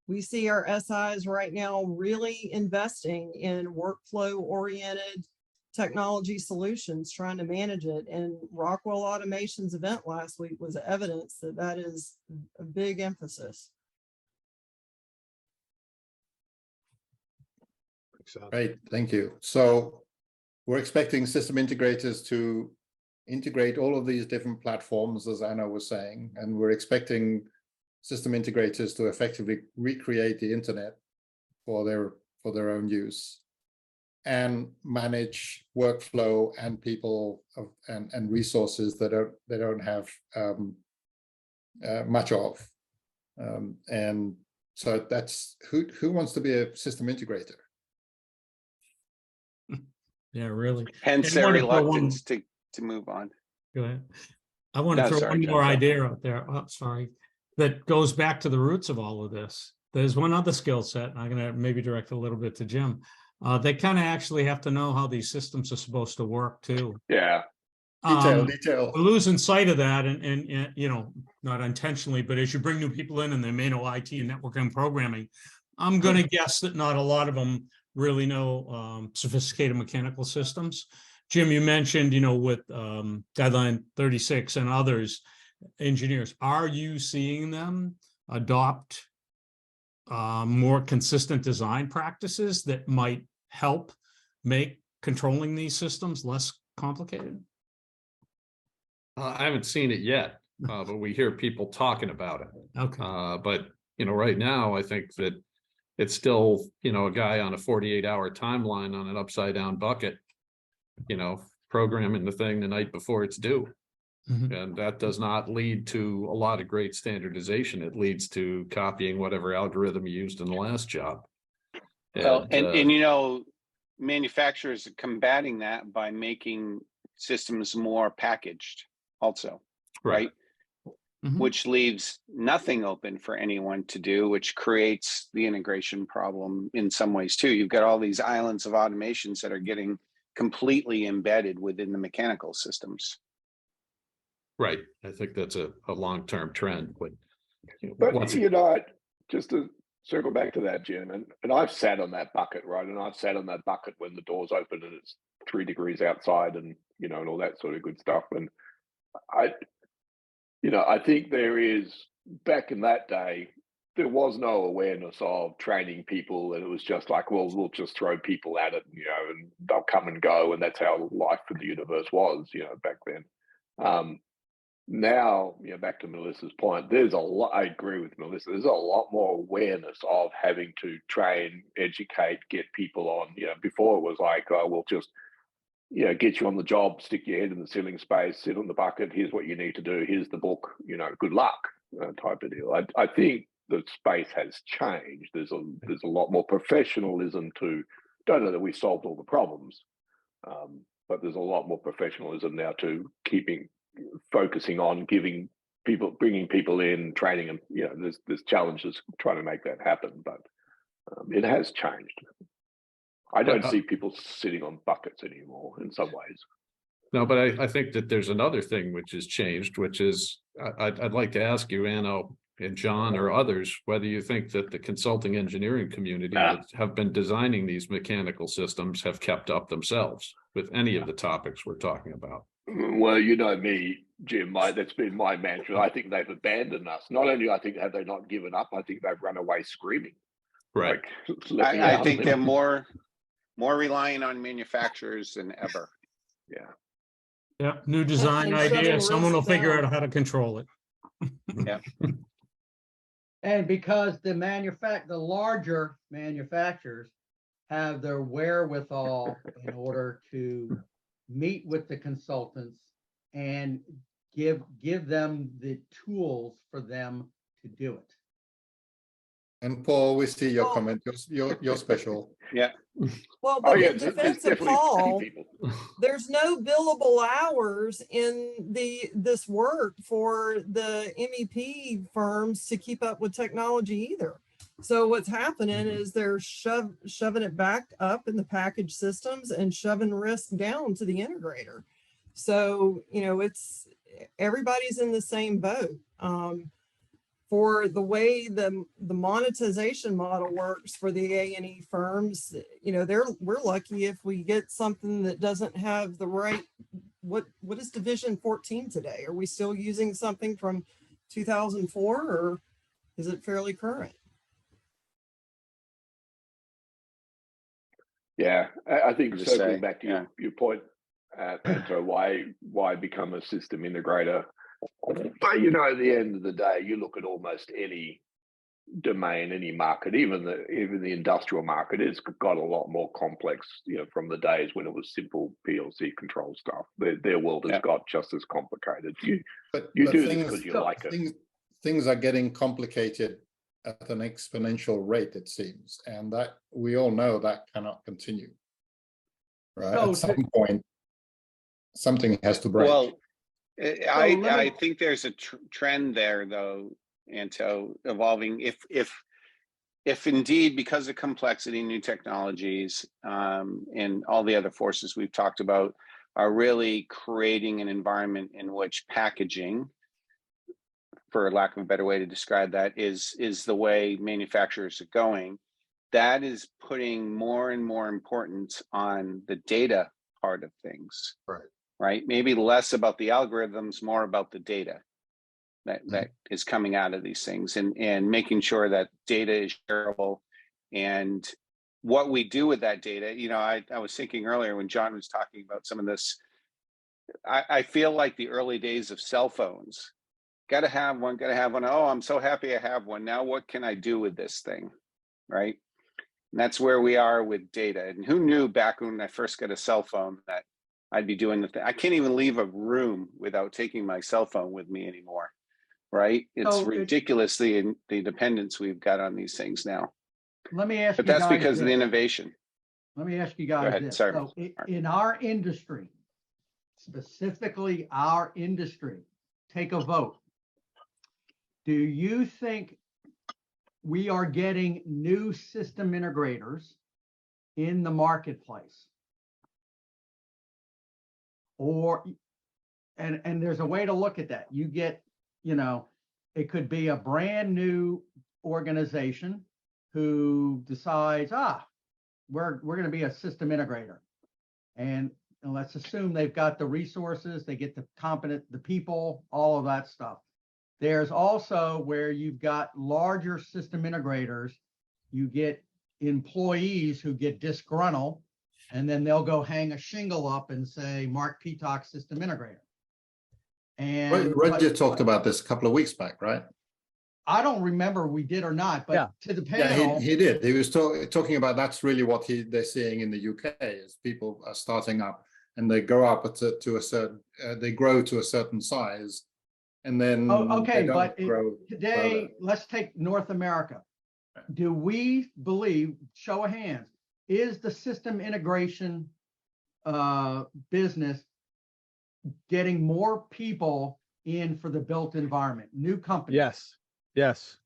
we see our SIs right now really investing in workflow oriented technology solutions, trying to manage it. And Rockwell Automation's event last week was evidence that that is a big emphasis. Great, thank you. So we're expecting system integrators to integrate all of these different platforms, as Anna was saying, and we're expecting system integrators to effectively recreate the internet for their own use. and manage workflow and people and resources that they don't have much of. And so that's who wants to be a system integrator? Yeah, really. Hence I their wanna throw one- reluctance to move on. Go ahead. I want to No, throw sorry, one John, more go. idea out there. Oh, sorry. That goes back to the roots of all of this. There's one other skill set, and I'm going to maybe direct a little bit to Jim. They kind of actually have to know how these systems are supposed to work too. Yeah. Detail. We're losing sight of that, and you know, not intentionally, but as you bring new people in and they may know IT and networking programming, I'm going to guess that not a lot of them really know sophisticated mechanical systems. Jim, you mentioned, you know, with Guideline 36 and others, engineers, are you seeing them adopt more consistent design practices that might help make controlling these systems less complicated? I haven't seen it yet, but we hear people talking about it. Okay. But, you know, right now, I think that it's still, you know, a guy on a 48-hour timeline on an upside down bucket, you know, programming the thing the night before it's due. Mhm. And that does not lead to a lot of great standardization. It leads to copying whatever algorithm you used in the last job. Well, And, and you know, manufacturers are combating that by making systems more packaged also, right? Mhm. Which leaves nothing open for anyone to do, which creates the integration problem in some ways too. You've got all these islands of automations that are getting completely embedded within the mechanical systems. right. I think that's a long-term trend. But, you know, But once you know, just to circle back to that, Jim, and I've sat on that bucket, right? And I've sat on that bucket when the doors open and it's 3 degrees outside, and you know, and all that sort of good stuff. And I think there is, back in that day, there was no awareness of training people, and it was just like, well, we'll just throw people at it, you know, and they'll come and go, and that's how life in the universe was, you know, back then. Now, you know, back to Melissa's point, there's a lot, I agree with Melissa, there's a lot more awareness of having to train, educate, get people on, you know, before it was like, oh, we'll just, you know, get you on the job, stick your head in the ceiling space, sit on the bucket, here's what you need to do, here's the book, you know, good luck, type of deal. I think the space has changed. There's a lot more professionalism to, don't know that we solved all the problems, but there's a lot more professionalism now to focusing on bringing people in, training them. You know, there's challenges trying to make that happen, but it has changed. I don't see people sitting on buckets anymore in some ways. No, but I think that there's another thing which has changed, which is I'd like to ask you, Anno and John or others, whether you think that the consulting engineering community that have been designing these mechanical systems have kept up themselves with any of the topics we're talking about. Well, you know me, Jim, that's been my mantra. I think they've abandoned us. Not only I think have they not given up, I think they've run away screaming. Right. Like, I think they're more reliant on manufacturers than ever. Yeah. Yeah, new design And shutting idea. Someone will risk figure down. out how to control it. Yeah. And because the larger manufacturers have their wherewithal in order to meet with the consultants and give them the tools for them to do it. And Paul, we see your Well- comment. You're special. Yeah. Well, Oh but yeah, in there's defense of definitely Paul, people. there's no billable hours in this work for the MEP firms to keep up with technology either. So what's happening is they're shoving it back up in the package systems and shoving risk down to the integrator. So, you know, everybody's in the same boat. For the way the monetization model works for the A&E firms, you know, we're lucky if we get something that doesn't have the right, what is Division 14 today? Are we still using something from 2004 or is it fairly current? Yeah, I think To circling say, back to yeah. your point, Pedro, why become a system integrator? But you know, at the end of the day, you look at almost any domain, any market, even the industrial market, has got a lot more complex. From the days when it was simple PLC control stuff, their world has got just as complicated. You But do this things, because you like it. things are getting complicated at an exponential rate, it seems, and that we all know that cannot continue. Right? So At some point, something has to break. Well, I let me- think there's a trend there, though, Anto, evolving. If indeed, because of complexity, new technologies, and all the other forces we've talked about are really creating an environment in which packaging, for lack of a better way to describe that, is the way manufacturers are going, that is putting more and more importance on the data part of things. Right? Maybe less about the algorithms, more about the data that is coming out of these things, and making sure that data is shareable, and what we do with that data. I was thinking earlier when John was talking about some of this, I feel like the early days of cell phones, gotta have one. Oh, I'm so happy I have one. Now what can I do with this thing? Right? And that's where we are with data. And who knew back when I first got a cell phone that I'd be doing the thing? I can't even leave a room without taking my cell phone with me anymore. Right? It's ridiculous the dependence we've got on these things now. Let me ask you But that's guys because of the this. innovation. Let me ask you guys ahead. this. Sorry, So Mark. in our industry, specifically our industry, take a vote. Do you think we are getting new system integrators in the marketplace? And there's a way to look at that. You get, it could be a brand new organization who decides, we're going to be a system integrator. And let's assume they've got the resources, they get the people, all of that stuff. There's also where you've got larger system integrators, you get employees who get disgruntled, and then they'll go hang a shingle up and say, Mark Peacock, system integrator. And Roger talked about this a couple of weeks back, right? I don't remember we did or not, but to the panel. He did. He was talking about that's really what they're seeing in the UK is people are starting up and they grow up to a certain, they grow to a certain size, and then Okay, they don't but grow today, further. let's take North America. Do we believe, show of hands, is the system integration business getting more people in for the built environment, new companies? Yes.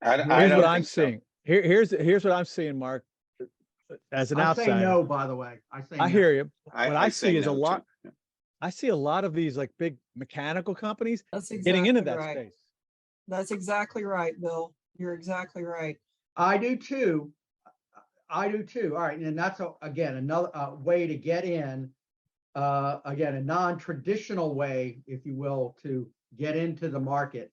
I Here's don't what I'm think so. seeing. Here's what I'm seeing, Mark. As an I outsider, say no, by the way. I say I no. hear you. What I say see is a no, too. lot. I see a lot of these like big mechanical companies That's getting into exactly that right. space. That's exactly right, Bill. You're exactly right. I do too. All right, and that's again another way to get in. Again, a non-traditional way, if you will, to get into the market.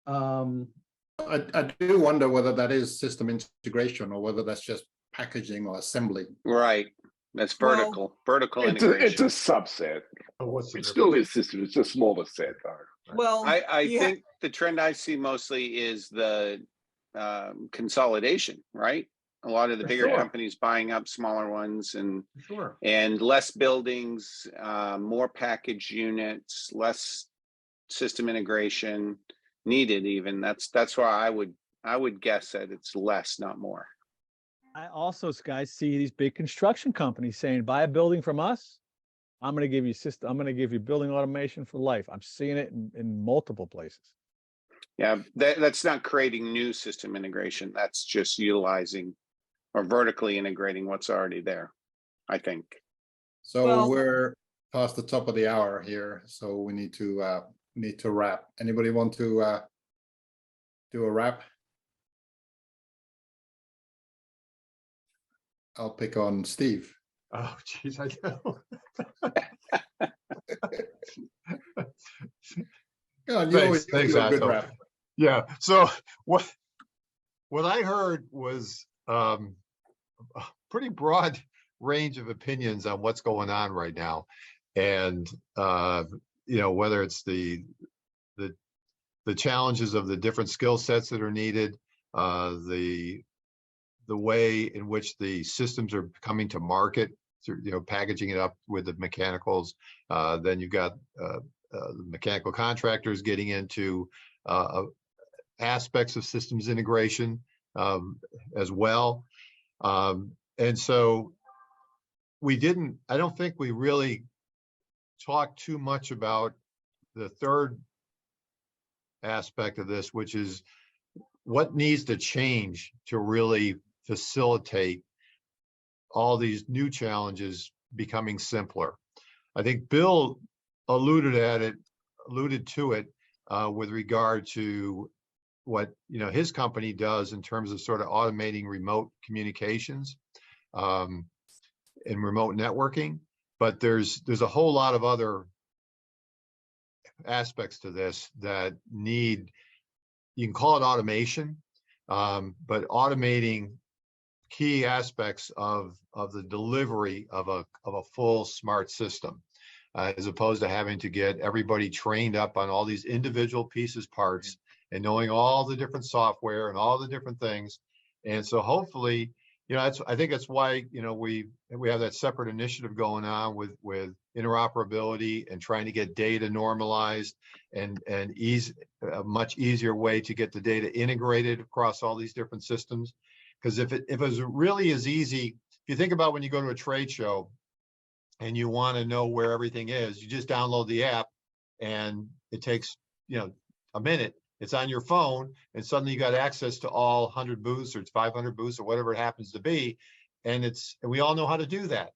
I do wonder whether that is system integration or whether that's just packaging or assembly. Right. That's vertical. Vertical It's a integration. subset. What's the It still is system. It's a smaller set, though. Well, I you think the trend I see mostly is the consolidation, right? A lot of the For bigger sure. companies buying up smaller ones, Sure. and less buildings, more package units, less system integration needed. Even that's why I would guess that it's less, not more. I also, guys, see these big construction companies saying, buy a building from us. I'm going to give you system. I'm going to give you building automation for life. I'm seeing it in multiple places. Yeah, that's not creating new system integration. That's just utilizing or vertically integrating what's already there, I think. So Well- we're past the top of the hour here, so we need to wrap. Anybody want to do a wrap? I'll pick on Steve. Oh, geez, I know. Come on, you always do a good Otto. wrap. Yeah. So what I heard was a pretty broad range of opinions on what's going on right now, and whether it's the the challenges of the different skill sets that are needed, the way in which the systems are coming to market, packaging it up with the mechanicals. Then you've got the mechanical contractors getting into aspects of systems integration as well. And so I don't think we really talked too much about the third aspect of this, which is what needs to change to really facilitate all these new challenges becoming simpler. I think Bill alluded to it with regard to what his company does in terms of sort of automating remote communications and remote networking. But there's a whole lot of other aspects to this that need, you can call it automation, but automating key aspects of the delivery of a full smart system, as opposed to having to get everybody trained up on all these individual pieces, parts, and knowing all the different software and all the different things. And so hopefully, I think that's why, we have that separate initiative going on with interoperability and trying to get data normalized and a much easier way to get the data integrated across all these different systems. Because if it was really as easy, if you think about when you go to a trade show and you want to know where everything is, you just download the app and it takes, a minute. It's on your phone, and suddenly you got access to all 100 booths or 500 booths or whatever it happens to be. And we all know how to do that.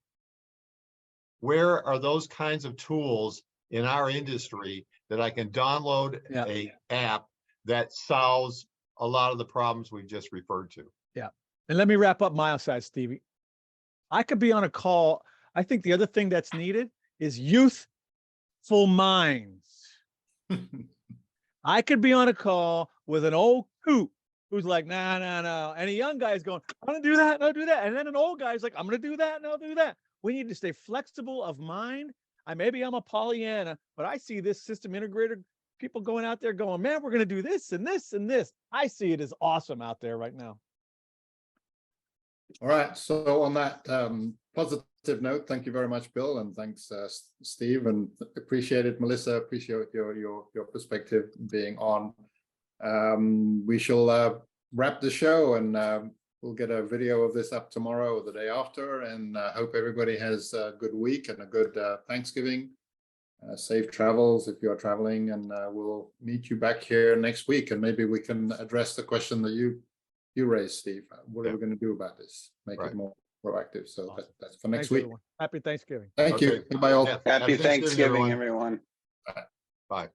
Where are those kinds of tools in our industry that I can download a app that solves a lot of the problems we've just referred to? Yeah. And let me wrap up my side, Stevie. I could be on a call. I think the other thing that's needed is youthful minds. I could be on a call with an old coot who's like, nah. And a young guy's going, I'm going to do that, and I'll do that. And then an old guy's like, I'm going to do that, and I'll do that. We need to stay flexible of mind. Maybe I'm a Pollyanna, but I see this system integrator people going out there going, man, we're going to do this and this and this. I see it as awesome out there right now. All right. So on that positive note, thank you very much, Bill, and thanks, Steve, and appreciate it, Melissa. Appreciate your perspective being on. We shall wrap the show, and we'll get a video of this up tomorrow or the day after. And hope everybody has a good week and a good Thanksgiving. Safe travels if you're traveling, and we'll meet you back here next week, and maybe we can address the question that you raised, Steve. What are we going to do about this? Make it more proactive. So that's for next week. Everyone. Happy Thanksgiving. Thank you. Goodbye all. Happy Thanksgiving, everyone. Bye.